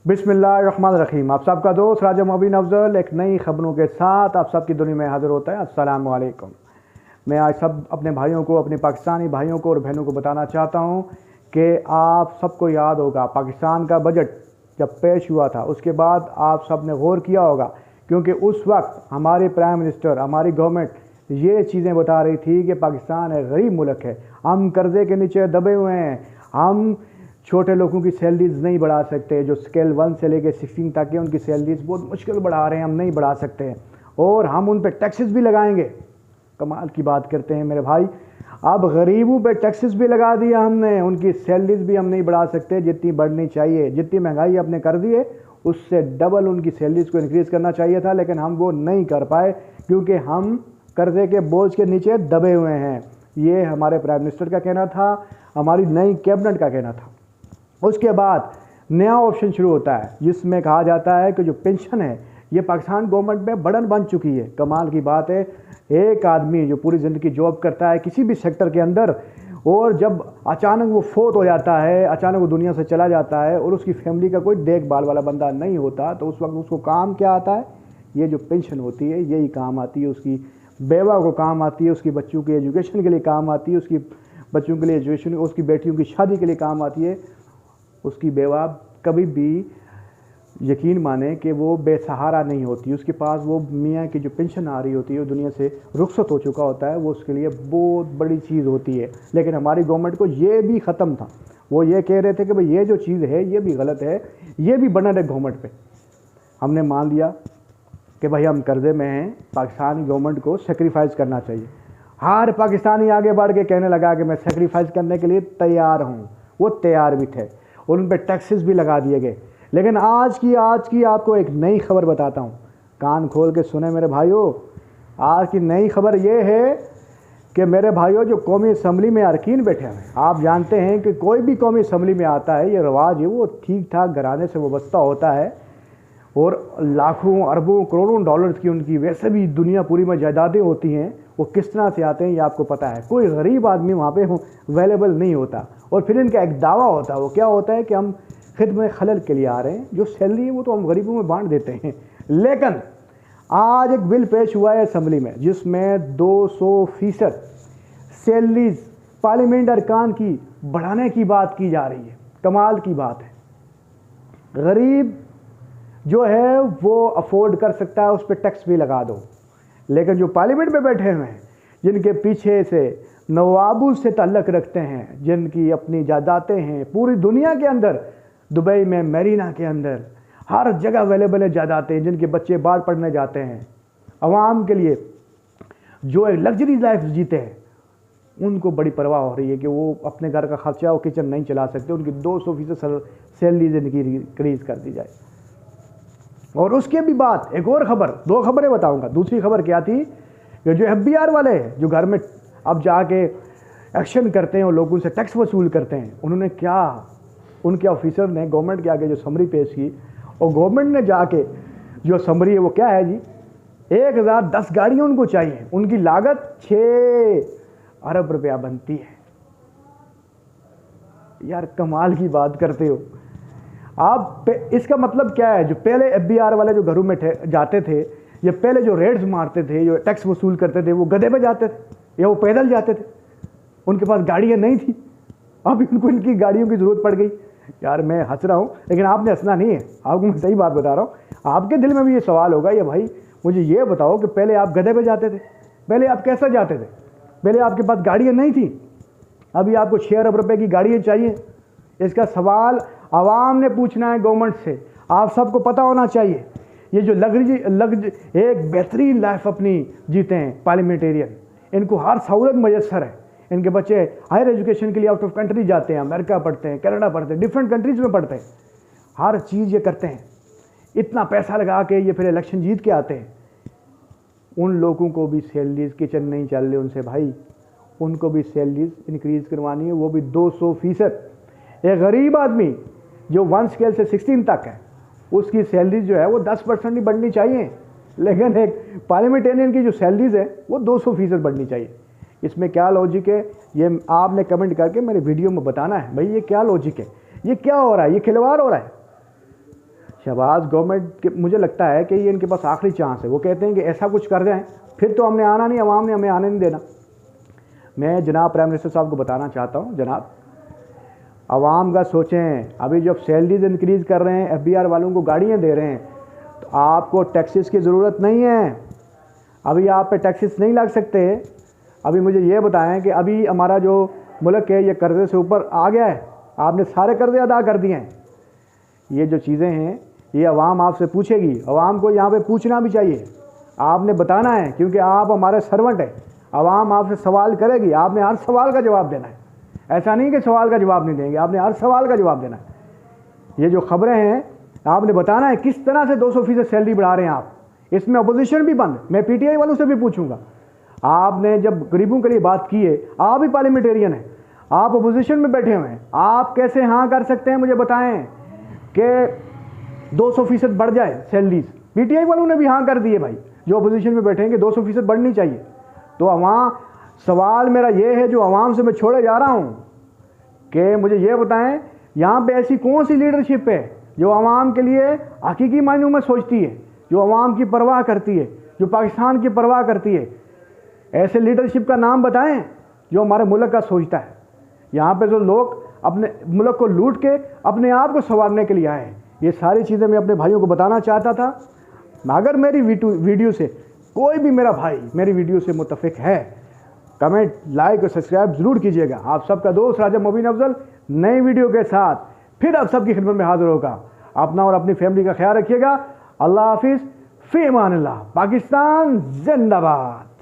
बिस्मिल्लाहिर्रहमानिर्रहीम। आप सबका दोस्त राजा मोबिन अफजल एक नई खबरों के साथ आप सबकी दुनिया में हाजिर होता है। अस्सलाम वालेकुम। मैं आज सब अपने भाइयों को, अपने पाकिस्तानी भाइयों को और बहनों को बताना चाहता हूं कि आप सबको याद होगा पाकिस्तान का बजट जब पेश हुआ था, उसके बाद आप सब ने गौर किया होगा, क्योंकि उस वक्त हमारे प्राइम मिनिस्टर, हमारी गवर्नमेंट ये चीज़ें बता रही थी कि पाकिस्तान एक गरीब मुल्क है, हम कर्जे के नीचे दबे हुए हैं, हम छोटे लोगों की सैलरीज नहीं बढ़ा सकते, जो स्केल 1 से लेकर 16 तक है उनकी सैलरीज बहुत मुश्किल बढ़ा रहे हैं, हम नहीं बढ़ा सकते, और हम उन पर टैक्सेस भी लगाएंगे। कमाल की बात करते हैं मेरे भाई। अब गरीबों पे टैक्सेस भी लगा दिया हमने, उनकी सैलरीज भी हम नहीं बढ़ा सकते जितनी बढ़नी चाहिए। जितनी महंगाई आपने कर दी है उससे डबल उनकी सैलरीज को इंक्रीज़ करना चाहिए था, लेकिन हम वो नहीं कर पाए क्योंकि हम कर्जे के बोझ के नीचे दबे हुए हैं। ये हमारे प्राइम मिनिस्टर का कहना था, हमारी नई कैबिनेट का कहना था। उसके बाद नया ऑप्शन शुरू होता है जिसमें कहा जाता है कि जो पेंशन है ये पाकिस्तान गवर्नमेंट में बर्डन बन चुकी है। कमाल की बात है, एक आदमी जो पूरी ज़िंदगी जॉब करता है किसी भी सेक्टर के अंदर, और जब अचानक वो फोत हो जाता है, अचानक वो दुनिया से चला जाता है और उसकी फैमिली का कोई देखभाल वाला बंदा नहीं होता, तो उस वक्त उसको काम क्या आता है? ये जो पेंशन होती है यही काम आती है, उसकी बेवा को काम आती है, उसकी बच्चों के एजुकेशन के लिए काम आती है, उसकी बच्चों के लिए एजुकेशन, उसकी बेटियों की शादी के लिए काम आती है। उसकी बेवा कभी भी यकीन माने कि वो बेसहारा नहीं होती, उसके पास वो मियाँ की जो पेंशन आ रही होती है, वो दुनिया से रुखसत हो चुका होता है, वो उसके लिए बहुत बड़ी चीज़ होती है। लेकिन हमारी गवर्नमेंट को ये भी ख़त्म था, वो ये कह रहे थे कि भाई ये जो चीज़ है ये भी गलत है, ये भी बना है गवर्नमेंट पे। हमने मान लिया कि भाई हम कर्जे में हैं, पाकिस्तानी गवर्नमेंट को सेक्रीफाइस करना चाहिए। हर पाकिस्तानी आगे बढ़ के कहने लगा कि मैं सेक्रीफाइस करने के लिए तैयार हूँ, वो तैयार भी थे और उन पर टैक्सेस भी लगा दिए गए। लेकिन आज की आपको एक नई खबर बताता हूँ, कान खोल के सुने मेरे भाइयों। आज की नई खबर ये है कि मेरे भाइयों जो कौमी असम्बली में अरकान बैठे हैं, आप जानते हैं कि कोई भी कौमी असम्बली में आता है, ये रिवाज है, वो ठीक ठाक घराने से वाबस्ता होता है और लाखों अरबों करोड़ों डॉलर्स की उनकी वैसे भी दुनिया पूरी में जायदादें होती हैं। वो किस तरह से आते हैं ये आपको पता है। कोई गरीब आदमी वहाँ पे अवेलेबल नहीं होता, और फिर इनका एक दावा होता है, वो क्या होता है कि हम खिदमत खलल के लिए आ रहे हैं, जो सैलरी है वो तो हम गरीबों में बांट देते हैं। लेकिन आज एक बिल पेश हुआ है असम्बली में जिसमें 200% सैलरीज पार्लियामेंट अरकान की बढ़ाने की बात की जा रही है। कमाल की बात है, गरीब जो है वो अफोर्ड कर सकता है, उस पर टैक्स भी लगा दो, लेकिन जो पार्लियामेंट में बैठे हुए हैं, जिनके पीछे से नवाबों से ताल्लुक़ रखते हैं, जिनकी अपनी जायदादें हैं पूरी दुनिया के अंदर, दुबई में, मरीना के अंदर, हर जगह अवेलेबल है जायदादें, जिनके बच्चे बाहर पढ़ने जाते हैं, आवाम के लिए जो एक लग्जरी लाइफ जीते हैं, उनको बड़ी परवाह हो रही है कि वो अपने घर का खर्चा और किचन नहीं चला सकते, उनकी 200% सैलरीज इनकी इंक्रीज़ कर दी जाए। और उसके भी बाद एक और खबर, 2 खबरें बताऊंगा। दूसरी खबर क्या थी कि जो FBR वाले हैं, जो घर में अब जाके एक्शन करते हैं और लोगों से टैक्स वसूल करते हैं, उन्होंने क्या, उनके ऑफिसर ने गवर्नमेंट के आगे जो समरी पेश की, और गवर्नमेंट ने जाके जो समरी है वो क्या है जी, 1010 गाड़ियाँ उनको चाहिए, उनकी लागत 6 अरब रुपया बनती है। यार कमाल की बात करते हो आप। इसका मतलब क्या है, जो पहले FBR वाले जो घरों में जाते थे, ये पहले जो रेड्स मारते थे, जो टैक्स वसूल करते थे, वो गधे पे जाते थे या वो पैदल जाते थे, उनके पास गाड़ियाँ नहीं थी। अब उनको इनकी गाड़ियों की ज़रूरत पड़ गई। यार मैं हंस रहा हूँ, लेकिन आपने हंसना नहीं है, आपको मैं सही बात बता रहा हूँ। आपके दिल में भी ये सवाल होगा, ये भाई मुझे ये बताओ कि पहले आप गधे पे जाते थे, पहले आप कैसा जाते थे, पहले आपके पास गाड़ियाँ नहीं थी, अभी आपको 6 अरब रुपये की गाड़ियाँ चाहिए। इसका सवाल आवाम ने पूछना है गवर्नमेंट से, आप सबको पता होना चाहिए। ये जो एक बेहतरीन लाइफ अपनी जीते हैं पार्लियामेंटेरियन, इनको हर सहूलत मयसर है, इनके बच्चे हायर एजुकेशन के लिए आउट ऑफ कंट्री जाते हैं, अमेरिका पढ़ते हैं, कनाडा पढ़ते हैं, डिफरेंट कंट्रीज़ में पढ़ते हैं, हर चीज़ ये करते हैं, इतना पैसा लगा के ये फिर इलेक्शन जीत के आते हैं। उन लोगों को भी सैलरीज किचन नहीं चल रही उनसे भाई, उनको भी सैलरीज इंक्रीज़ करवानी है, वो भी 200%। एक गरीब आदमी जो 1 स्केल से 16 तक है, उसकी सैलरीज जो है वो 10% ही बढ़नी चाहिए, लेकिन एक पार्लियामेंटेरियन की जो सैलरीज है वो 200% बढ़नी चाहिए। इसमें क्या लॉजिक है, ये आपने कमेंट करके मेरे वीडियो में बताना है। भाई ये क्या लॉजिक है, ये क्या हो रहा है, ये खिलवाड़ हो रहा है। शहबाज गवर्नमेंट के मुझे लगता है कि ये इनके पास आखिरी चांस है। वो कहते हैं कि ऐसा कुछ कर जाएं, फिर तो हमने आना नहीं, अवाम ने हमें आने नहीं देना। मैं जनाब प्राइम मिनिस्टर साहब को बताना चाहता हूँ, जनाब आवाम का सोचें। अभी जब सैलरीज इंक्रीज़ कर रहे हैं, FBR वालों को गाड़ियाँ दे रहे हैं, तो आपको टैक्सेस की ज़रूरत नहीं है। अभी आप पे टैक्सेस नहीं लग सकते। अभी मुझे ये बताएं कि अभी हमारा जो मुल्क है ये कर्ज़े से ऊपर आ गया है, आपने सारे कर्ज़े अदा कर दिए हैं। ये जो चीज़ें हैं ये अवाम आपसे पूछेगी, अवाम को यहाँ पे पूछना भी चाहिए, आपने बताना है, क्योंकि आप हमारे सर्वेंट हैं। अवाम आपसे सवाल करेगी, आपने हर सवाल का जवाब देना है। ऐसा नहीं कि सवाल का जवाब नहीं देंगे, आपने हर सवाल का जवाब देना है। ये जो खबरें हैं आपने बताना है किस तरह से 200% सैलरी बढ़ा रहे हैं आप। इसमें अपोजिशन भी बंद, मैं PTI वालों से भी पूछूंगा। आपने जब गरीबों के लिए बात की है, आप भी पार्लियामेंटेरियन हैं, आप अपोजिशन में बैठे हुए हैं, आप कैसे हाँ कर सकते हैं? मुझे बताएं कि 200% बढ़ जाए सैलरीज। PTI वालों ने भी हाँ कर दिए भाई, जो अपोजिशन में बैठेंगे 200% बढ़नी चाहिए। तो वहाँ सवाल मेरा ये है जो आवाम से मैं छोड़े जा रहा हूँ कि मुझे ये बताएं यहाँ पे ऐसी कौन सी लीडरशिप है जो आवाम के लिए हकीकी मायनों में सोचती है, जो आवाम की परवाह करती है, जो पाकिस्तान की परवाह करती है। ऐसे लीडरशिप का नाम बताएं जो हमारे मुल्क का सोचता है। यहाँ पे जो लोग अपने मुल्क को लूट के अपने आप को संवारने के लिए आए, ये सारी चीज़ें मैं अपने भाइयों को बताना चाहता था। अगर मेरी वीडियो से कोई भी मेरा भाई मेरी वीडियो से मुत्तफिक है, कमेंट, लाइक और सब्सक्राइब ज़रूर कीजिएगा। आप सबका दोस्त राजा मोबिन अफजल नई वीडियो के साथ फिर आप सबकी खिदमत में हाजिर होगा। अपना और अपनी फैमिली का ख्याल रखिएगा। अल्लाह हाफिज़, फ़ी अमान अल्लाह। पाकिस्तान जिंदाबाद।